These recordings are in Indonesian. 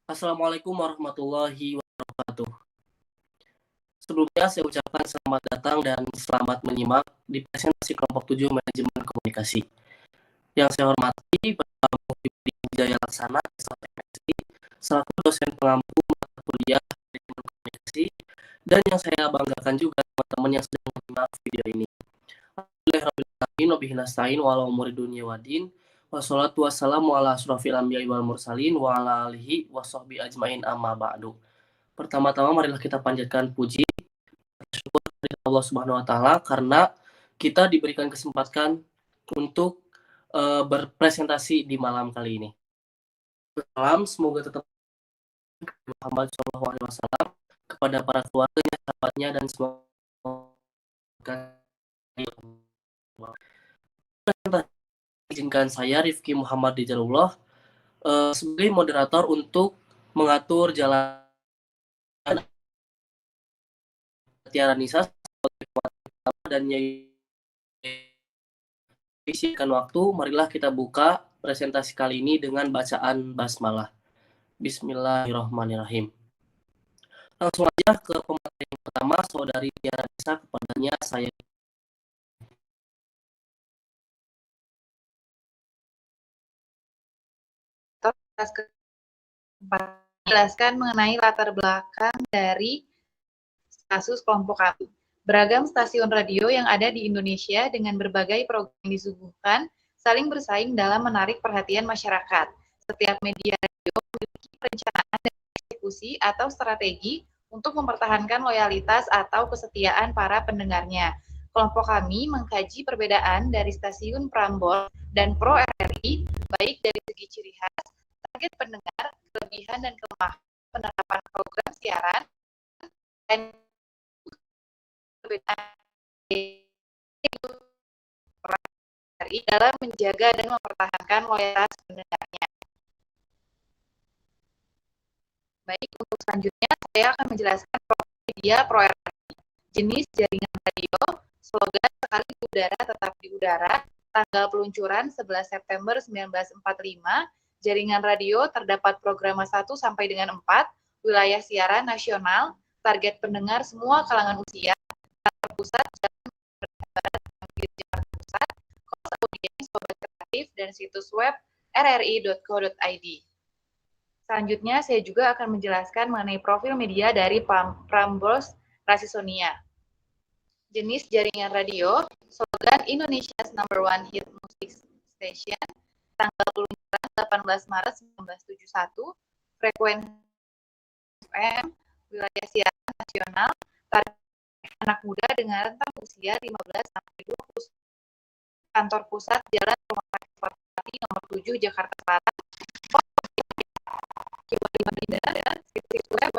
Assalamualaikum warahmatullahi wabarakatuh. Sebelumnya saya ucapkan selamat datang dan selamat menyimak di presentasi kelompok 7 manajemen komunikasi. Yang saya hormati Bapak Muhyibudin Jaya Laksana, SMSI, selaku dosen pengampu mata kuliah manajemen komunikasi, dan yang saya banggakan juga teman-teman yang sedang menyimak video ini. Alhamdulillahirrahmanirrahim, wabihi nasta'in wa ala umuri dunya waddin. Wassalatu wassalamu ala asrofil anbiya'i wal mursalin wa ala alihi wa sahbihi ajmain amma ba'du. Pertama-tama marilah kita panjatkan puji syukur kepada Allah Subhanahu wa taala karena kita diberikan kesempatan untuk berpresentasi di malam kali ini. Salam semoga tetap Muhammad SAW kepada para keluarganya, sahabatnya dan semoga izinkan saya Rifki Muhammad Dijalullah sebagai moderator untuk mengatur jalan Tiara Nisa dan Nyai isikan waktu. Marilah kita buka presentasi kali ini dengan bacaan basmalah. Bismillahirrahmanirrahim. Langsung aja ke pemateri yang pertama, saudari Tiara Nisa, kepadanya saya. Menjelaskan mengenai latar belakang dari kasus kelompok kami. Beragam stasiun radio yang ada di Indonesia dengan berbagai program yang disuguhkan saling bersaing dalam menarik perhatian masyarakat. Setiap media radio memiliki perencanaan dan eksekusi atau strategi untuk mempertahankan loyalitas atau kesetiaan para pendengarnya. Kelompok kami mengkaji perbedaan dari stasiun Prambors dan Pro RRI, baik dari segi ciri khas, target pendengar, kelebihan dan kelemahan penerapan program siaran, dan perbedaan dalam menjaga dan mempertahankan loyalitas pendengarnya. Baik, untuk selanjutnya saya akan menjelaskan media Pro RRI, jenis jaringan radio, slogan sekali di udara tetap di udara, tanggal peluncuran 11 September 1945, jaringan radio terdapat program 1 sampai dengan 4, wilayah siaran nasional, target pendengar semua kalangan usia, kantor pusat, Barat, Jakarta Pusat, kos audiens, sobat kreatif, dan situs web rri.co.id. Selanjutnya, saya juga akan menjelaskan mengenai profil media dari Prambors Rasisonia. Jenis jaringan radio, slogan Indonesia's number one hit music station, tanggal peluncuran 18 Maret 1971, frekuensi FM, wilayah siaran nasional, target anak muda dengan rentang usia 15 sampai 20. Kantor pusat Jalan Rumah Sakit Fatmawati nomor 7 Jakarta Selatan. Dan situs web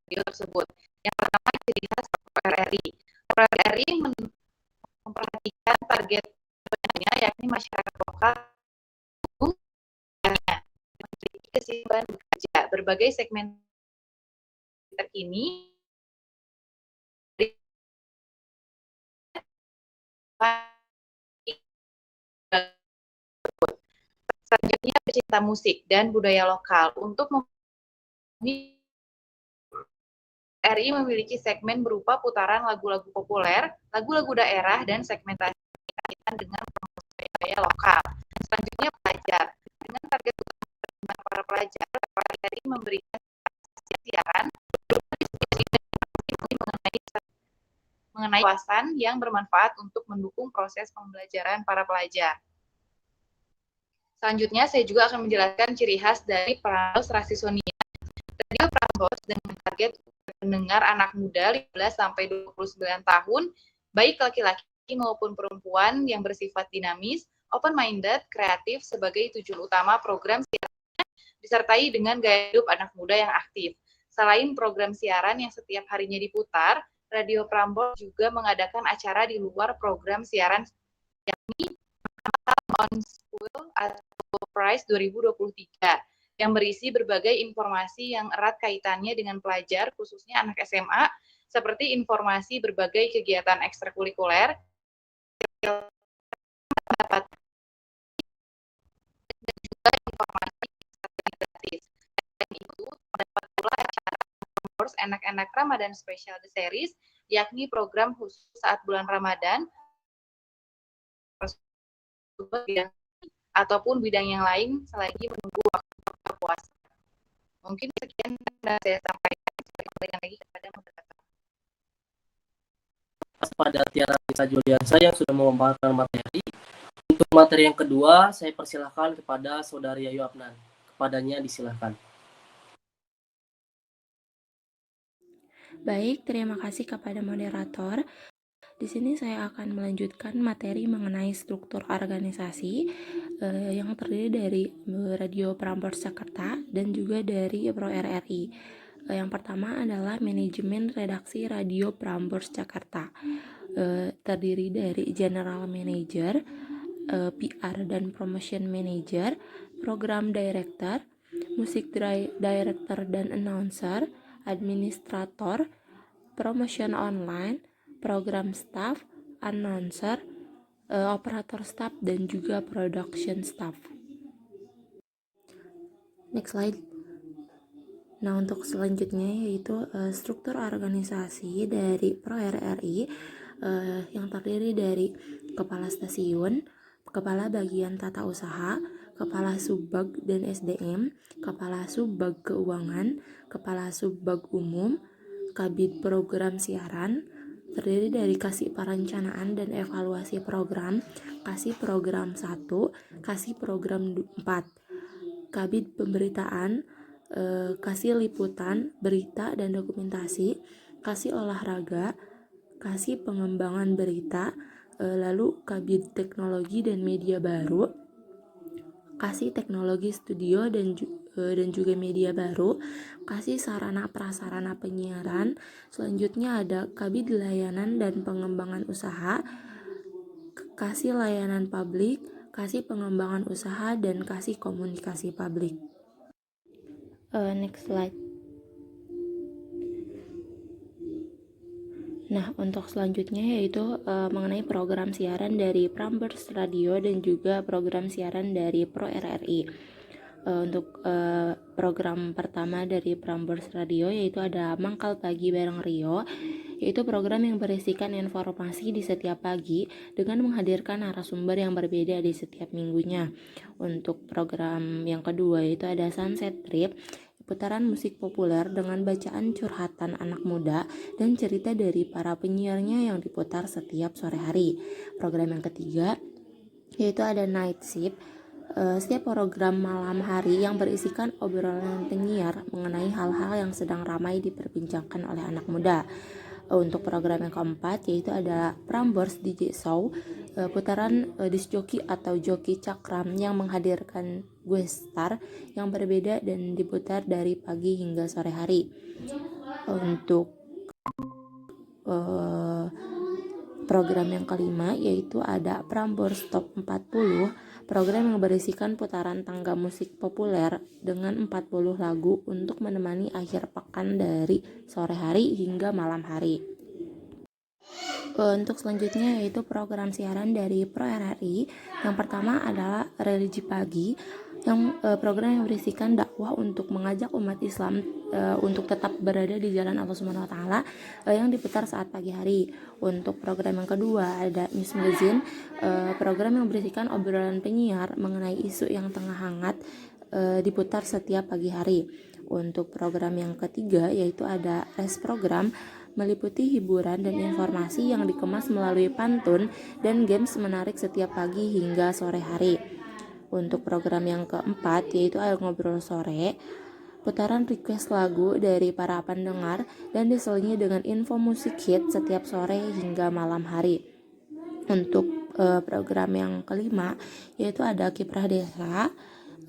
video tersebut. Yang pertama ciri khas RRI. RRI memperhatikan target pendengarnya yakni masyarakat lokal memiliki kesibukan bekerja. Berbagai segmen terkini selanjutnya pecinta musik dan budaya lokal. Untuk RI memiliki segmen berupa putaran lagu-lagu populer, lagu-lagu daerah, dan segmentasi kaitan dengan promosi budaya lokal. Selanjutnya pelajar. Dengan target utama para pelajar, RI memberikan siaran mengenai wawasan yang bermanfaat untuk mendukung proses pembelajaran para pelajar. Selanjutnya, saya juga akan menjelaskan ciri khas dari Prambors Rasisonia. Radio Prambors dengan target pendengar anak muda 15 sampai 29 tahun, baik laki-laki maupun perempuan yang bersifat dinamis, open-minded, kreatif sebagai tujuan utama program siarannya, disertai dengan gaya hidup anak muda yang aktif. Selain program siaran yang setiap harinya diputar, Radio Prambors juga mengadakan acara di luar program siaran, yakni On School atau Prize 2023, yang berisi berbagai informasi yang erat kaitannya dengan pelajar, khususnya anak SMA, seperti informasi berbagai kegiatan ekstrakurikuler, dapat dan juga informasi secara gratis. Dan itu dapat pula acara Course Enak-Enak Ramadan Special The Series, yakni program khusus saat bulan Ramadan ataupun bidang yang lain selagi menunggu waktu buka puasa. Mungkin sekian yang saya sampaikan. Saya kembalikan lagi kepada moderator. Pada Tiara Nisa Juliansa yang sudah memaparkan materi. Untuk materi yang kedua, saya persilahkan kepada Saudari Yayu Apnan. Kepadanya disilahkan. Baik, terima kasih kepada moderator. Di sini saya akan melanjutkan materi mengenai struktur organisasi yang terdiri dari Radio Prambors Jakarta dan juga dari Pro RRI. Yang pertama adalah manajemen redaksi Radio Prambors Jakarta. Terdiri dari General Manager, PR dan Promotion Manager, Program Director, Musik Director dan Announcer, Administrator, Promotion Online, Program Staff, Announcer, Operator Staff, dan juga Production Staff. Next slide. Nah, untuk selanjutnya yaitu struktur organisasi dari Pro RRI yang terdiri dari Kepala Stasiun, Kepala Bagian Tata Usaha, Kepala Subbag dan SDM, Kepala Subbag Keuangan, Kepala Subbag Umum, Kabid Program Siaran, terdiri dari Kasih Perencanaan dan Evaluasi Program, Kasih Program 1, Kasih Program 4, Kabid Pemberitaan, Kasih Liputan, Berita dan Dokumentasi, Kasih Olahraga, Kasih Pengembangan Berita, lalu Kabid Teknologi dan Media Baru, Kasih Teknologi Studio dan juga media baru, Kasih Sarana Prasarana Penyiaran. Selanjutnya ada Kabid Layanan dan Pengembangan Usaha, Kasih Layanan Publik, Kasih Pengembangan Usaha, dan Kasih Komunikasi Publik. Next slide. Nah, untuk selanjutnya yaitu mengenai program siaran dari Prambors Radio dan juga program siaran dari Pro RRI. Untuk program pertama dari Prambors Radio yaitu ada Mangkal Pagi Bareng Rio, yaitu program yang berisikan informasi di setiap pagi dengan menghadirkan narasumber yang berbeda di setiap minggunya. Untuk program yang kedua yaitu ada Sunset Trip, putaran musik populer dengan bacaan curhatan anak muda dan cerita dari para penyiarnya yang diputar setiap sore hari. Program yang ketiga yaitu ada Night Shift, setiap program malam hari yang berisikan obrolan penyiar mengenai hal-hal yang sedang ramai diperbincangkan oleh anak muda. Untuk program yang keempat yaitu ada Prambors DJ Show, putaran disc jockey atau joki cakram yang menghadirkan guest star yang berbeda dan diputar dari pagi hingga sore hari. Untuk program yang kelima yaitu ada Prambors Top 40, program yang berisikan putaran tangga musik populer dengan 40 lagu untuk menemani akhir pekan dari sore hari hingga malam hari. Untuk selanjutnya yaitu program siaran dari Pro RRI. Yang pertama adalah Religi Pagi, yang program yang berisikan dakwah untuk mengajak umat Islam untuk tetap berada di jalan Allah Subhanahu wa taala yang diputar saat pagi hari. Untuk program yang kedua ada News Magazine, program yang berisikan obrolan penyiar mengenai isu yang tengah hangat diputar setiap pagi hari. Untuk program yang ketiga yaitu ada Res Program, meliputi hiburan dan informasi yang dikemas melalui pantun dan games menarik setiap pagi hingga sore hari. Untuk program yang keempat yaitu ada Ngobrol Sore, putaran request lagu dari para pendengar dan diselingi dengan info musik hit setiap sore hingga malam hari. Untuk program yang kelima yaitu ada Kiprah Desa.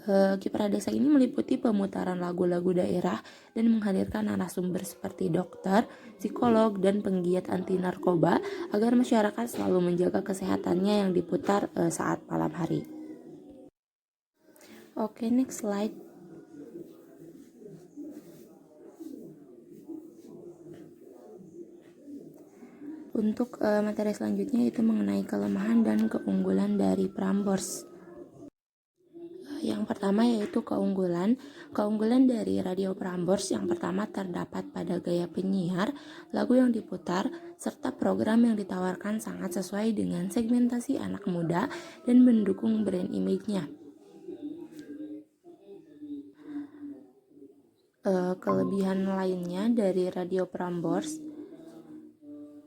Kiprah Desa ini meliputi pemutaran lagu-lagu daerah dan menghadirkan narasumber seperti dokter, psikolog, dan penggiat anti narkoba agar masyarakat selalu menjaga kesehatannya yang diputar saat malam hari. Oke, next slide. Untuk materi selanjutnya itu mengenai kelemahan dan keunggulan dari Prambors. Yang pertama yaitu keunggulan. Keunggulan dari radio Prambors yang pertama terdapat pada gaya penyiar, lagu yang diputar, serta program yang ditawarkan sangat sesuai dengan segmentasi anak muda dan mendukung brand image-nya. Kelebihan lainnya dari radio Prambors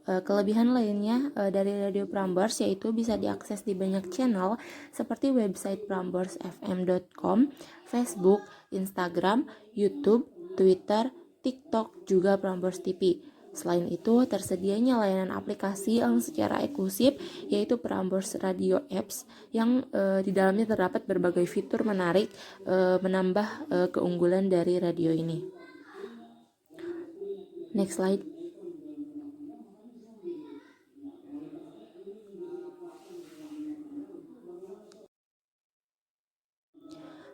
dari radio Prambors yaitu bisa diakses di banyak channel seperti website pramborsfm.com, Facebook, Instagram, YouTube, Twitter, TikTok, juga Prambors TV. Selain itu, tersedianya layanan aplikasi yang secara eksklusif yaitu Prambors Radio Apps yang di dalamnya terdapat berbagai fitur menarik menambah keunggulan dari radio ini. Next slide.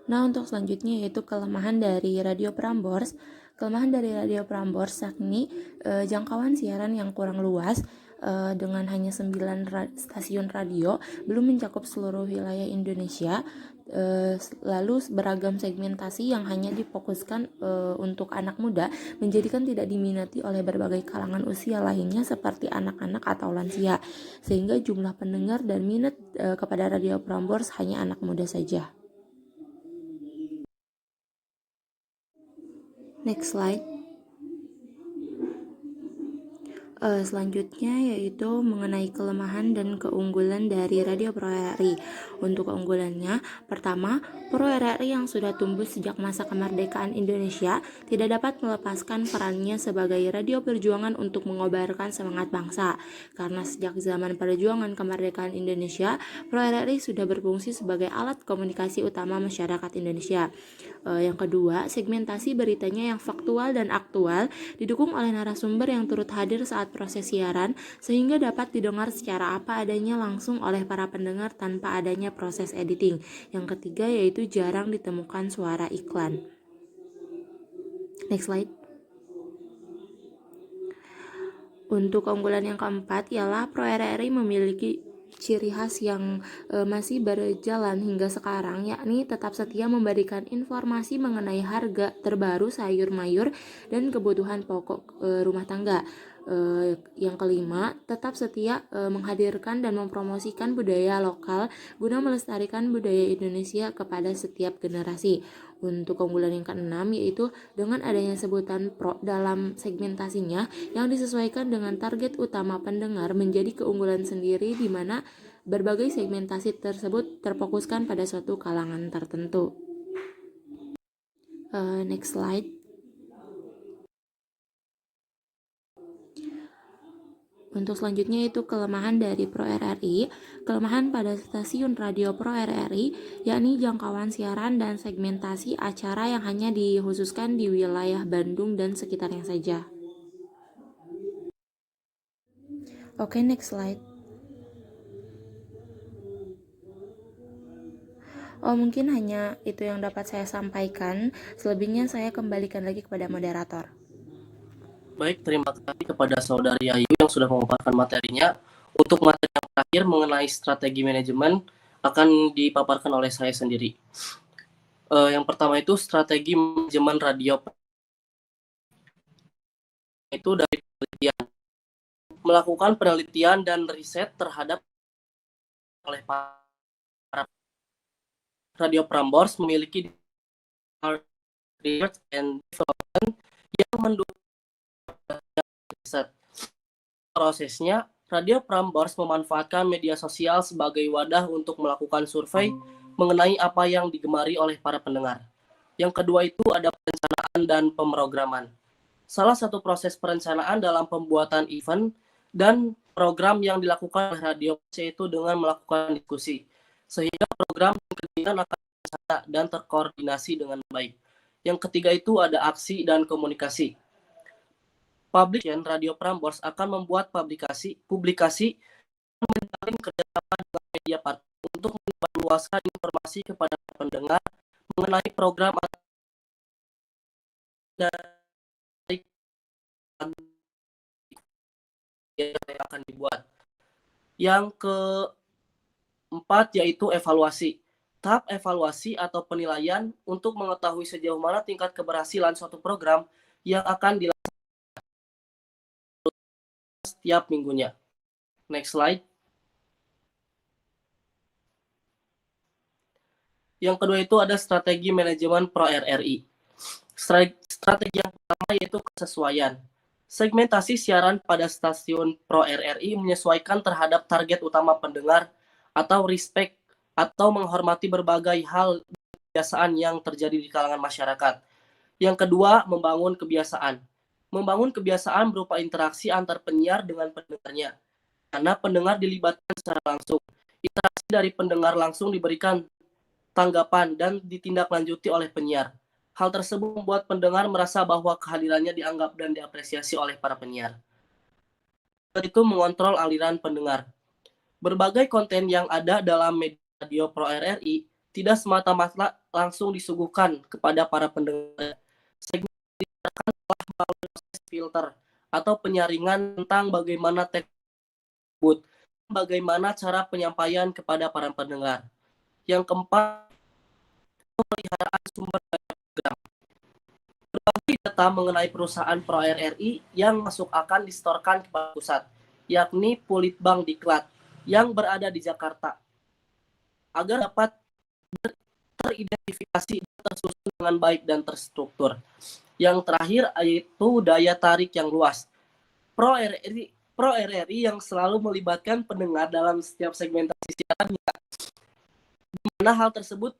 Nah, untuk selanjutnya yaitu kelemahan dari radio Prambors. Kelemahan dari radio Prambors yakni jangkauan siaran yang kurang luas dengan hanya 9 stasiun radio, belum mencakup seluruh wilayah Indonesia. Lalu beragam segmentasi yang hanya difokuskan untuk anak muda menjadikan tidak diminati oleh berbagai kalangan usia lainnya seperti anak-anak atau lansia, sehingga jumlah pendengar dan minat kepada radio Prambors hanya anak muda saja. Next slide. Selanjutnya yaitu mengenai kelemahan dan keunggulan dari Radio Pro RRI. Untuk keunggulannya, pertama, Pro RRI yang sudah tumbuh sejak masa kemerdekaan Indonesia tidak dapat melepaskan perannya sebagai radio perjuangan untuk mengobarkan semangat bangsa. Karena sejak zaman perjuangan kemerdekaan Indonesia, Pro RRI sudah berfungsi sebagai alat komunikasi utama masyarakat Indonesia. Yang kedua, segmentasi beritanya yang faktual dan aktual didukung oleh narasumber yang turut hadir saat proses siaran sehingga dapat didengar secara apa adanya langsung oleh para pendengar tanpa adanya proses editing. Yang ketiga yaitu jarang ditemukan suara iklan. Next slide. Untuk keunggulan yang keempat ialah Pro RRI memiliki ciri khas yang masih berjalan hingga sekarang, yakni tetap setia memberikan informasi mengenai harga terbaru sayur mayur dan kebutuhan pokok rumah tangga. Yang kelima, tetap setia menghadirkan dan mempromosikan budaya lokal guna melestarikan budaya Indonesia kepada setiap generasi. Untuk keunggulan yang keenam yaitu dengan adanya sebutan pro dalam segmentasinya yang disesuaikan dengan target utama pendengar menjadi keunggulan sendiri di mana berbagai segmentasi tersebut terfokuskan pada suatu kalangan tertentu. Next slide. Untuk selanjutnya itu kelemahan dari Pro RRI. Kelemahan pada stasiun radio Pro RRI yakni jangkauan siaran dan segmentasi acara yang hanya dikhususkan di wilayah Bandung dan sekitarnya saja. Oke, next slide. Mungkin hanya itu yang dapat saya sampaikan. Selebihnya saya kembalikan lagi kepada moderator. Baik, terima kasih kepada Saudari Ayu yang sudah memaparkan materinya. Untuk materi yang terakhir mengenai strategi manajemen akan dipaparkan oleh saya sendiri. Yang pertama itu strategi manajemen radio itu dari penelitian. Melakukan penelitian dan riset terhadap oleh para Radio Prambors memiliki research and development yang mendukung riset. Prosesnya, Radio Prambors memanfaatkan media sosial sebagai wadah untuk melakukan survei mengenai apa yang digemari oleh para pendengar. Yang kedua itu ada perencanaan dan pemrograman. Salah satu proses perencanaan dalam pembuatan event dan program yang dilakukan oleh radio yaitu dengan melakukan diskusi, sehingga program dan kegiatan akan terrencana dan terkoordinasi dengan baik. Yang ketiga itu ada aksi dan komunikasi. Publication Radio Prambors akan membuat publikasi menjalin kerjasama dengan media partner untuk menyebarluaskan informasi kepada pendengar mengenai program yang akan akan dibuat. Yang keempat yaitu evaluasi. Tahap evaluasi atau penilaian untuk mengetahui sejauh mana tingkat keberhasilan suatu program yang akan dilakukan setiap minggunya. Next slide. Yang kedua itu ada strategi manajemen Pro RRI. Strategi yang pertama yaitu kesesuaian. Segmentasi siaran pada stasiun Pro RRI menyesuaikan terhadap target utama pendengar atau respect atau menghormati berbagai hal kebiasaan yang terjadi di kalangan masyarakat. Yang kedua, membangun kebiasaan. Membangun kebiasaan berupa interaksi antar penyiar dengan pendengarnya. Karena pendengar dilibatkan secara langsung. Interaksi dari pendengar langsung diberikan tanggapan dan ditindaklanjuti oleh penyiar. Hal tersebut membuat pendengar merasa bahwa kehadirannya dianggap dan diapresiasi oleh para penyiar. Itu mengontrol aliran pendengar. Berbagai konten yang ada dalam media radio Pro RRI tidak semata-mata langsung disuguhkan kepada para pendengar. Segmen disiarkan telah melalui proses filter atau penyaringan tentang bagaimana teks tersebut, bagaimana cara penyampaian kepada para pendengar. Yang keempat, pemeliharaan sumber daya program. Berbagai data mengenai perusahaan Pro RRI yang masuk akan disetorkan kepada pusat, yakni Politbank Diklat yang berada di Jakarta, agar dapat teridentifikasi dan tersusun dengan baik dan terstruktur. Yang terakhir yaitu daya tarik yang luas. Pro RRI yang selalu melibatkan pendengar dalam setiap segmentasi siarannya, di mana hal tersebut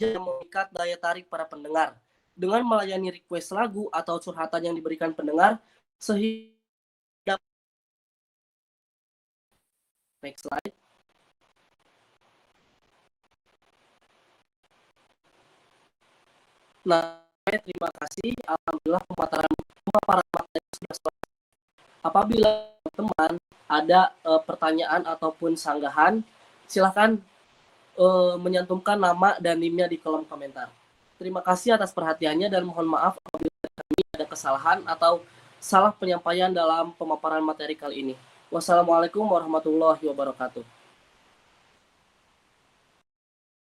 mengikat daya tarik para pendengar dengan melayani request lagu atau curhatan yang diberikan pendengar sehingga next slide. Nah, terima kasih. Alhamdulillah pemaparan materi sudah selesai. Apabila teman ada pertanyaan ataupun sanggahan, silakan menyantumkan nama dan NIM-nya di kolom komentar. Terima kasih atas perhatiannya dan mohon maaf apabila kami ada kesalahan atau salah penyampaian dalam pemaparan materi kali ini. Wassalamualaikum warahmatullahi wabarakatuh.